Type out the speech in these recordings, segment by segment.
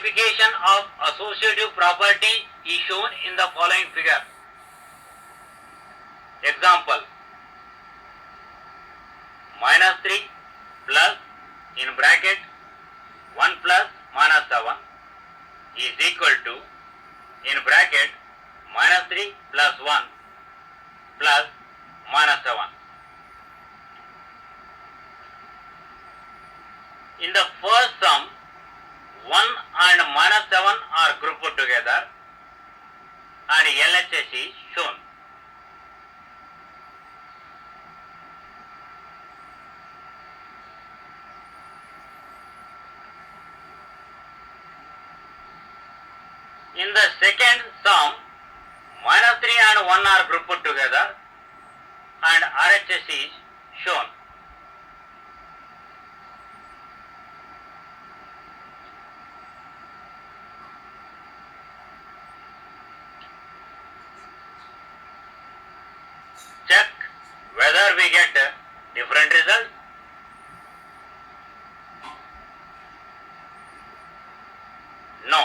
Verification of associative property is shown in the following figure. Example, -3 plus in bracket 1 plus -7 is equal to in bracket -3 plus 1 plus -7. In the first sum, 1 and -7 are grouped together and LHS is shown. In the second sum, -3 and 1 are grouped together and RHS is shown. Check whether we get different results. No.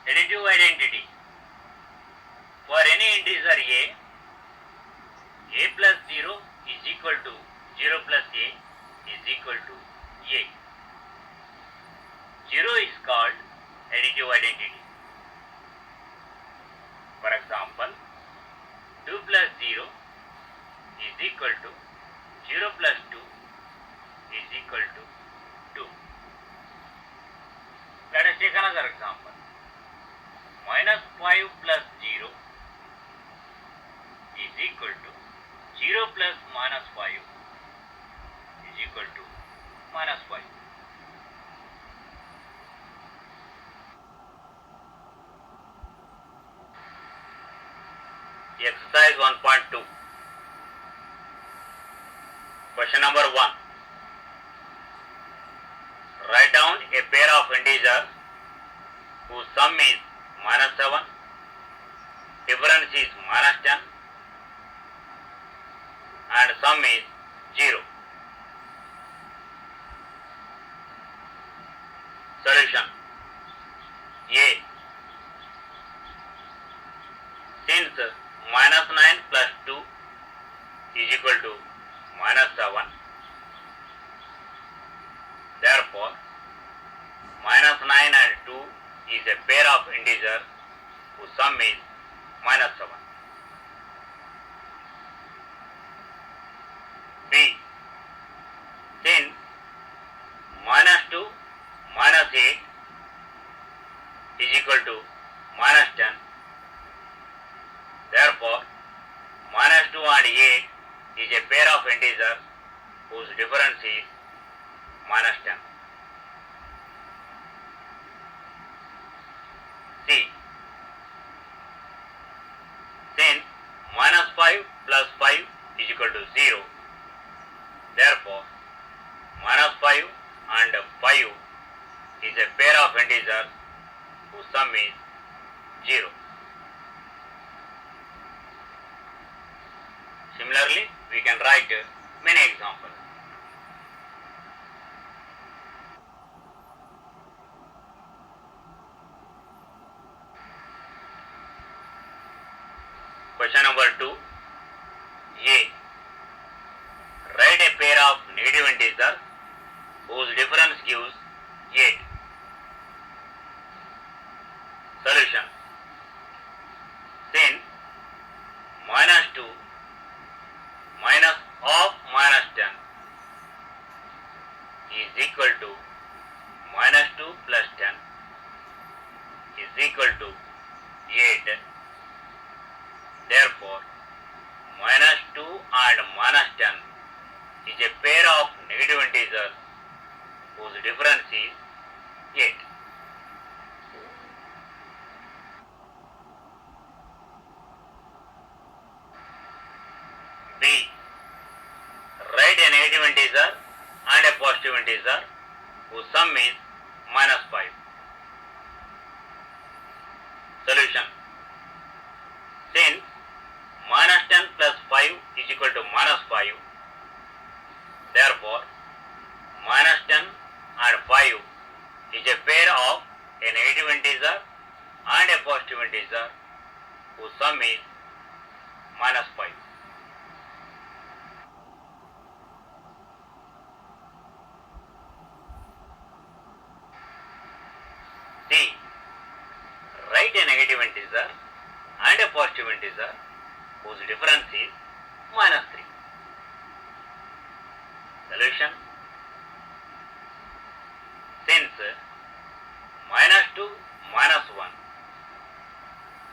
Additive identity. For any integer a plus 0 is equal to 0 plus a is equal to a. 0 is called additive identity. For example, 2 plus 0 is equal to 0 plus 2 is equal to 2. Let us take another example. -5 plus 0 is equal to 0 plus -5 is equal to -5. Exercise 1.2. Question number 1. Write down a pair of integers whose sum is -7, difference is -10 and sum is 0. Solution. A. Since -9 plus 2 is equal to -7, therefore -9 and 2 is a pair of integers whose sum is -7. B. Since -2 -8 is equal to -10, therefore -2 and 8 is a pair of integers whose difference is -10. C. Since -5 plus 5 is equal to 0, therefore -5 and 5 is a pair of integers whose sum is 0. Similarly, we can write many examples. Question number 2. A. Write a pair of negative integers whose difference gives 8. Solution. Since -2 minus of -10 is equal to -2 plus 10 is equal to 8. Therefore, -2 and -10 is a pair of negative integers whose difference is 8. B. Write a negative integer and a positive integer whose sum is -5. Solution. Since 10 plus 5 is equal to minus 5. Therefore, minus 10 and 5 is a pair of a negative integer and a positive integer whose sum is minus 5. C. Write a negative integer and a positive integer whose difference is minus 3. Solution. Since minus 2 minus 1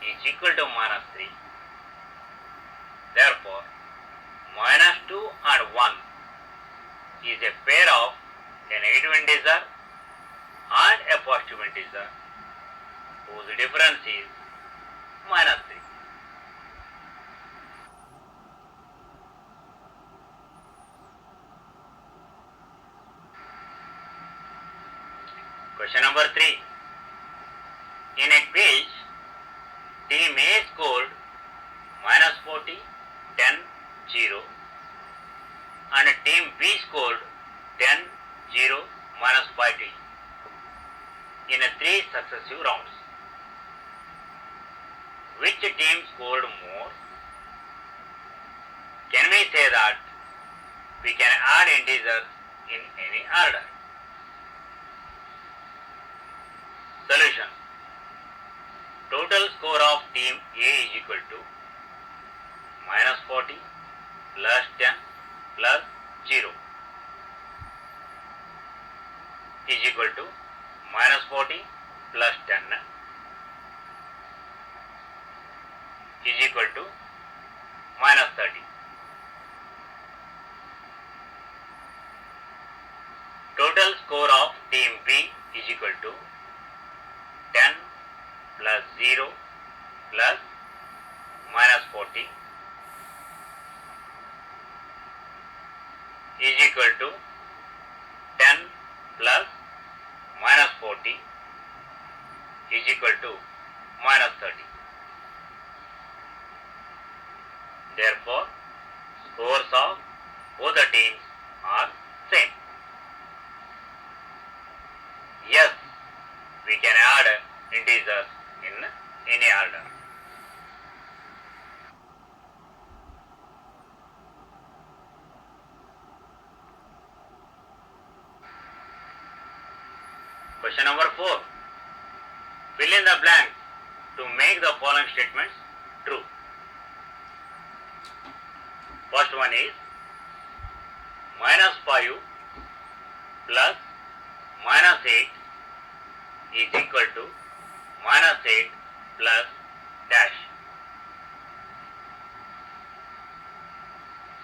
is equal to minus 3, therefore minus 2 and 1 is a pair of a negative integer and a positive integer whose difference is minus 3. Question number 3. In a quiz, team A scored minus 40, 10, 0 and team B scored 10, 0, minus 40 in 3 successive rounds. Which team scored more? Can we say that we can add integers in any order? Solution. Total score of team A is equal to minus 40 plus 10 plus 0 is equal to minus 40 plus 10 is equal to minus 30. Total score of team B is equal to 10 plus 0 plus minus 40 is equal to 10 plus minus 40 is equal to minus 30. Therefore, scores of both the teams are same. Yes, we can add integers in any order. Question number 4. Fill in the blanks to make the following statements true. First one is minus 5 plus minus 8 is equal to minus 8 plus dash.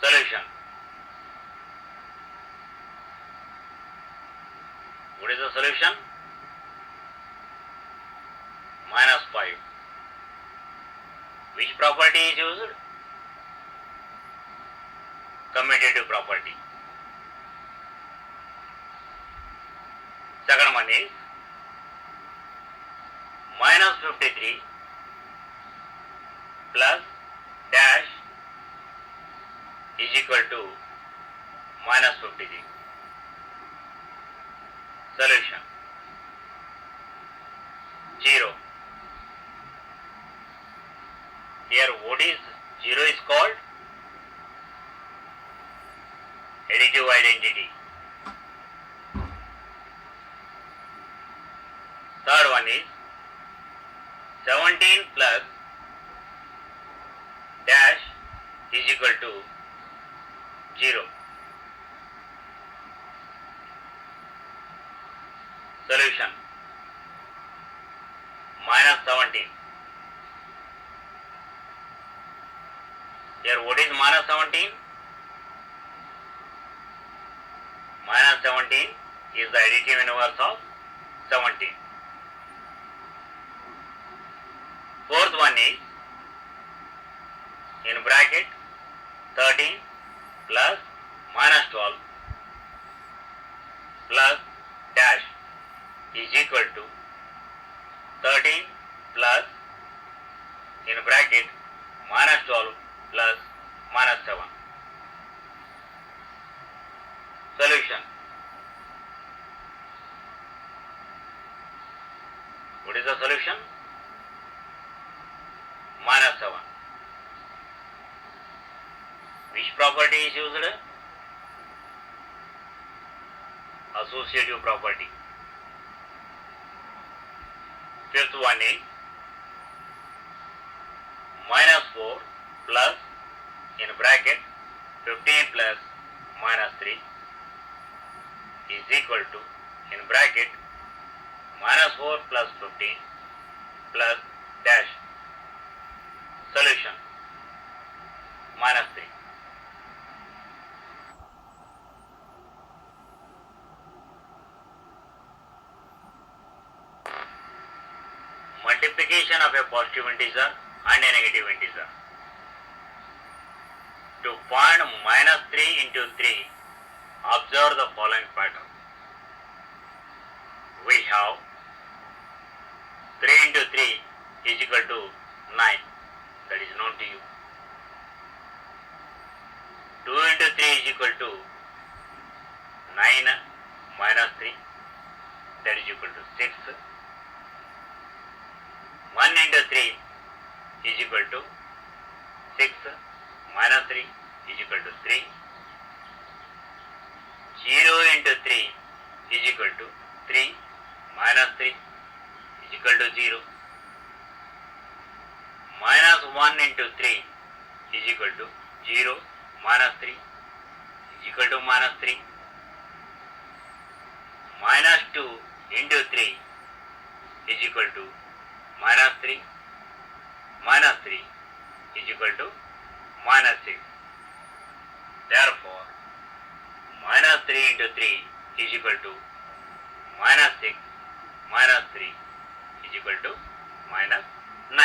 Solution. What is the solution? Minus 5. Which property is used? Commutative property. Second one is minus 53 plus dash is equal to minus 53. Solution. 0. Here what is 0 is called? Additive identity. Third one is 17 plus dash is equal to 0. Solution. Minus 17. Here what is minus 17? Minus 17 is the additive inverse of 17. Fourth one is in bracket 13 plus minus 12 plus dash is equal to 13 plus in bracket minus 12 plus minus 7. Solution. What is the solution? Minus 7. Which property is used? Associative property. Fifth one is minus 4 plus in bracket 15 plus minus 3 is equal to in bracket minus 4 plus 15 plus dash. Solution minus 3. Multiplication of a positive integer and a negative integer. To find minus 3 into 3, observe the following pattern. We have 3 into 3 is equal to 9, that is known to you. 2 into 3 is equal to 9 minus 3, that is equal to 6. 1 into 3 is equal to 6 minus 3 is equal to 3. 0 into 3 is equal to 3 minus 3 is equal to 0. Minus 1 into 3 is equal to 0 minus 3 is equal to minus 3. Minus 2 into 3 is equal to minus 3. Minus 3 is equal to minus 6. Therefore, minus 3 into 3 is equal to minus 6 minus 3 is equal to minus 9.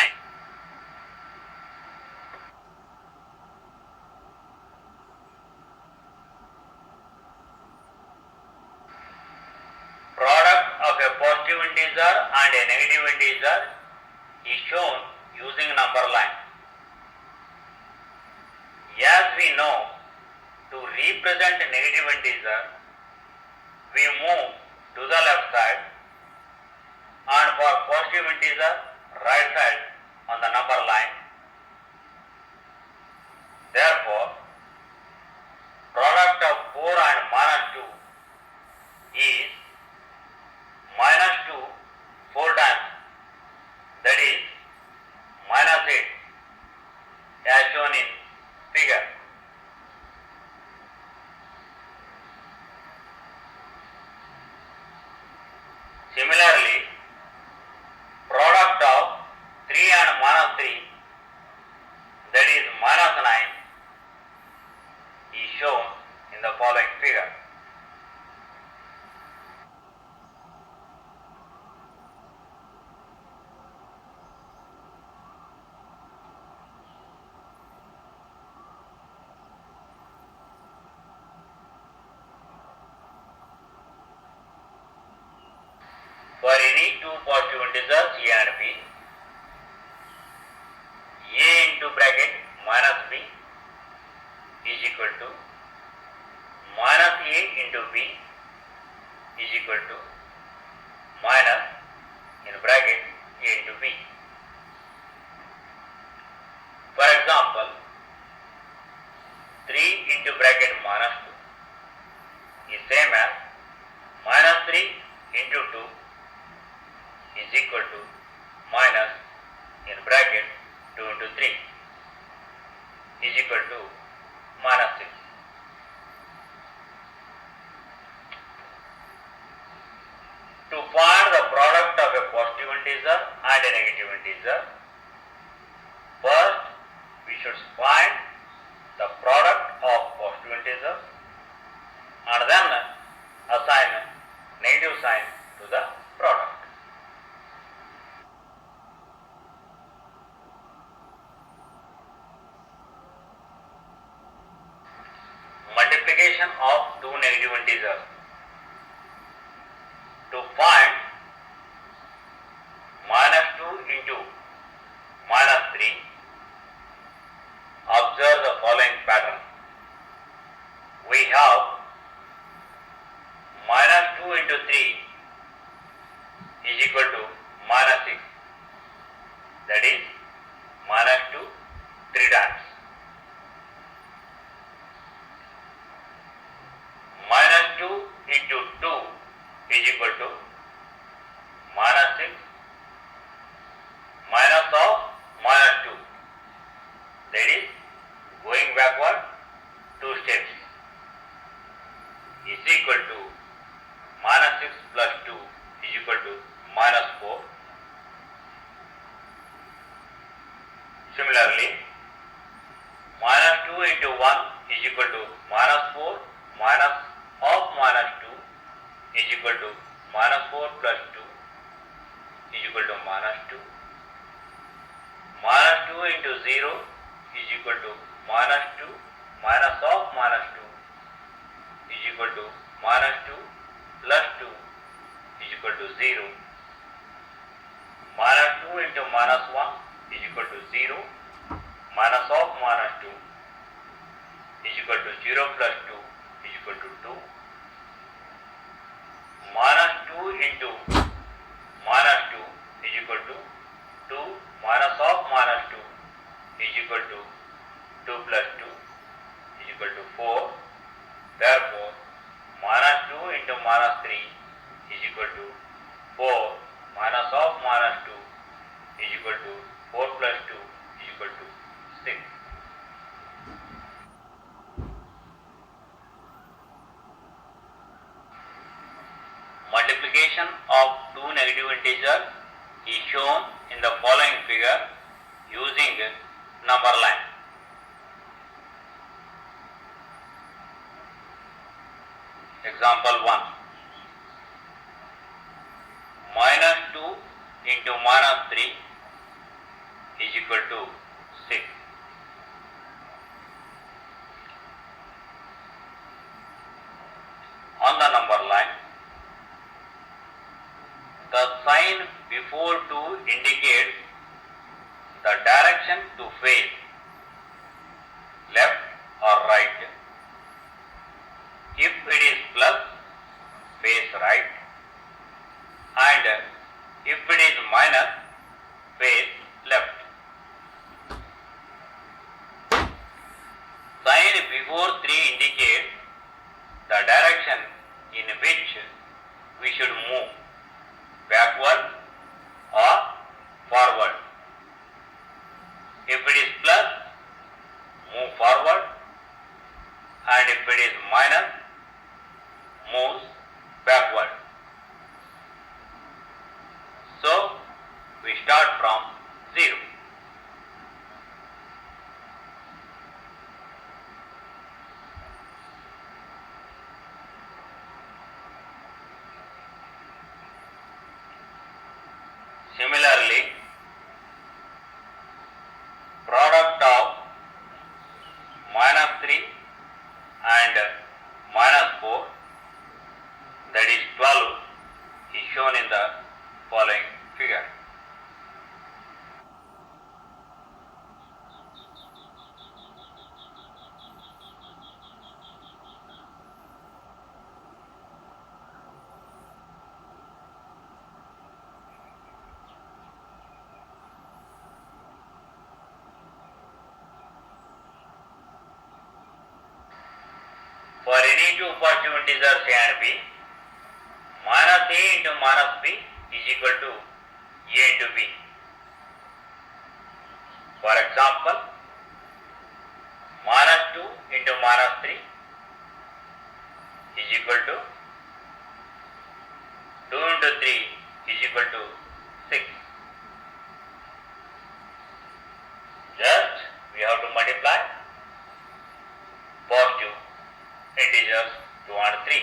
Product of a positive integer and a negative integer is shown using number line. As we know, to represent a negative integer, we move to the left side, and for positive integer, right side on the number line. Therefore, product of 4 and minus 2 is minus 2 4 times, that is minus 8, as shown in figure. Similarly, product of 3 and minus 3, that is minus 9, is shown in the following figure. For any two positive integers a and b, a into bracket minus b is equal to minus a into b is equal to minus in bracket a into b. For example, 3 into bracket minus 2 is same as minus 3 into 2 is equal to minus in bracket 2 into 3 is equal to minus 6. To find the product of a positive integer and a negative integer, first we should find the product of positive integers and then assign negative sign to the product. Multiplication of two negative integers. To find minus 2 into minus 3, observe Similarly, minus 2 into 1 is equal to minus 4 minus of minus 2 is equal to minus 4 plus 2 is equal to minus 2. Minus 2 into 0 is equal to minus 2 minus of minus 2 is equal to minus 2 plus 2 is equal to 0. Minus 2 into minus 1 is equal to 0. Minus of minus 2 is equal to 0 plus 2 is equal to 2. Minus 2 into minus 2 is equal to 2 minus of minus 2 is equal to 2 plus 2 is equal to 4. Therefore, minus 2 into minus 3 is equal to 4 minus of minus 2 is equal to 4 plus 2 is equal to 6. Multiplication of two negative integers is shown in the following figure using number line. Example 1. Minus 2 into minus 3 is equal to 6. On the number line, the sign before 2 indicates the direction to face, left or right. If it is plus, face right, and if it is minus, face left. Sign before 3 indicates the direction in which we should move, backward or forward. If it is plus, move forward, and if it is minus, moves backward. So, we start from 0. Similarly, product of minus 3 and minus 4, that is 12, is shown in the following figure. For any two positive integers A and B, minus A into minus B is equal to A into B. For example, minus 2 into minus 3 is equal to 2 into 3 is equal to 6. Just we have to multiply positive integers 2 and 3.